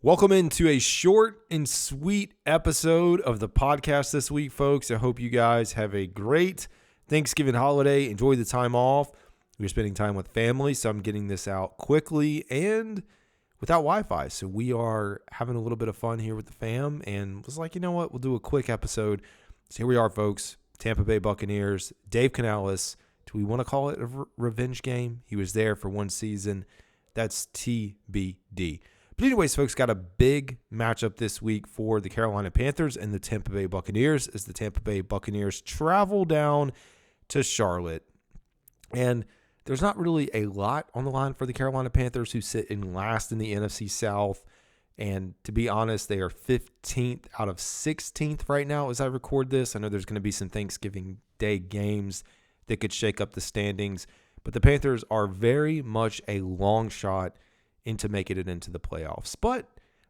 Welcome into a short and sweet episode of the podcast this week, folks. I hope you guys have a great Thanksgiving holiday. Enjoy the time off. We're spending time with family, so I'm getting this out quickly and without Wi-Fi. So we are having a little bit of fun here with the fam and was like, you know what? We'll do a quick episode. So here we are, folks. Tampa Bay Buccaneers. Dave Canales. Do we want to call it a revenge game? He was there for one season. That's TBD. But anyways, folks, got a big matchup this week for the Carolina Panthers and the Tampa Bay Buccaneers as the Tampa Bay Buccaneers travel down to Charlotte. And there's not really a lot on the line for the Carolina Panthers, who sit in last in the NFC South. And to be honest, they are 15th out of 16th right now as I record this. I know there's going to be some Thanksgiving Day games that could shake up the standings. But the Panthers are very much a long shot into making it into the playoffs. But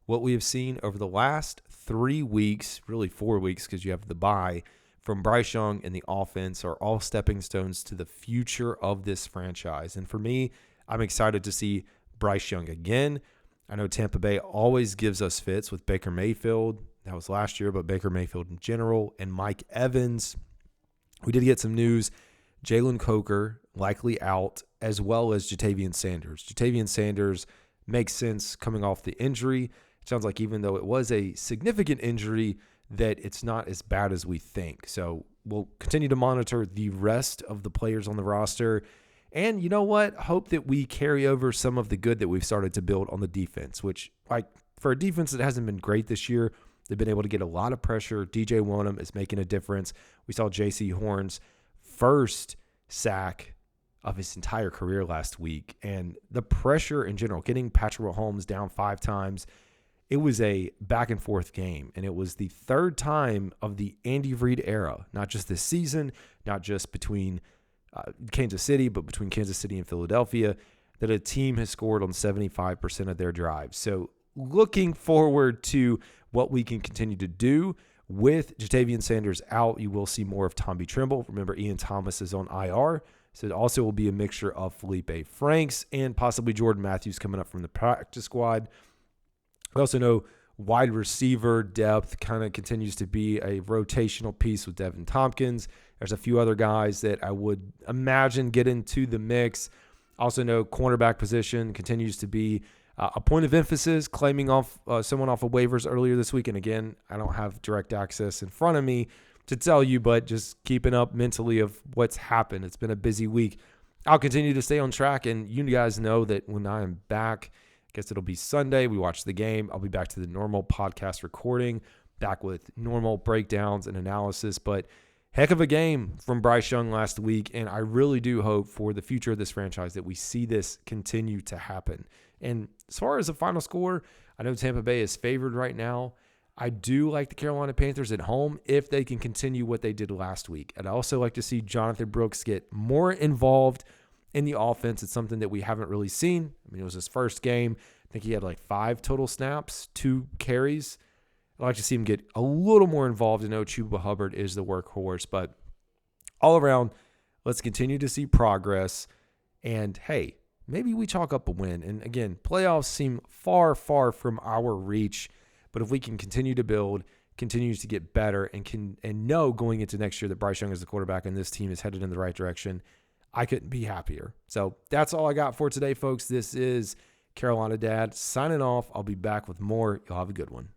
what we have seen over the last 3 weeks, really 4 weeks because you have the bye, from Bryce Young and the offense are all stepping stones to the future of this franchise. And for me, I'm excited to see Bryce Young again. I know Tampa Bay always gives us fits with Baker Mayfield. That was last year, but Baker Mayfield in general and Mike Evans. We did get some news. Jalen Coker likely out, as well as Jatavian Sanders. Jatavian Sanders makes sense coming off the injury. It sounds like even though it was a significant injury, that it's not as bad as we think. So we'll continue to monitor the rest of the players on the roster. And you know what? Hope that we carry over some of the good that we've started to build on the defense, which, like, for a defense that hasn't been great this year, they've been able to get a lot of pressure. DJ Wonnum is making a difference. We saw J.C. Horn's first sack of his entire career last week. And the pressure in general, getting Patrick Mahomes down 5 times, it was a back and forth game. And it was the third time of the Andy Reid era, not just this season, not just between Kansas City, but between Kansas City and Philadelphia, that a team has scored on 75% of their drives. So looking forward to what we can continue to do. With Jatavian Sanders out, you will see more of Tommy Tremble. Remember, Ian Thomas is on IR. So it also will be a mixture of Felipe Franks and possibly Jordan Matthews coming up from the practice squad. We also know wide receiver depth kind of continues to be a rotational piece with Devin Tompkins. There's a few other guys that I would imagine get into the mix. Also know cornerback position continues to be a point of emphasis, claiming off someone off of waivers earlier this week. And again, I don't have direct access in front of me to tell you, but just keeping up mentally of what's happened. It's been a busy week. I'll continue to stay on track, and you guys know that when I am back, I guess it'll be Sunday, we watch the game, I'll be back to the normal podcast recording, back with normal breakdowns and analysis. But heck of a game from Bryce Young last week, and I really do hope for the future of this franchise that we see this continue to happen. And as far as the final score, I know Tampa Bay is favored right now. I do like the Carolina Panthers at home if they can continue what they did last week. I'd also like to see Jonathan Brooks get more involved in the offense. It's something that we haven't really seen. I mean, it was his first game. I think he had like 5 total snaps, 2 carries. I'd like to see him get a little more involved. I know Chuba Hubbard is the workhorse, but all around, let's continue to see progress. And hey, maybe we chalk up a win. And again, playoffs seem far, far from our reach. But if we can continue to build, continues to get better, and know going into next year that Bryce Young is the quarterback and this team is headed in the right direction, I couldn't be happier. So that's all I got for today, folks. This is Carolina Dad signing off. I'll be back with more. You'll have a good one.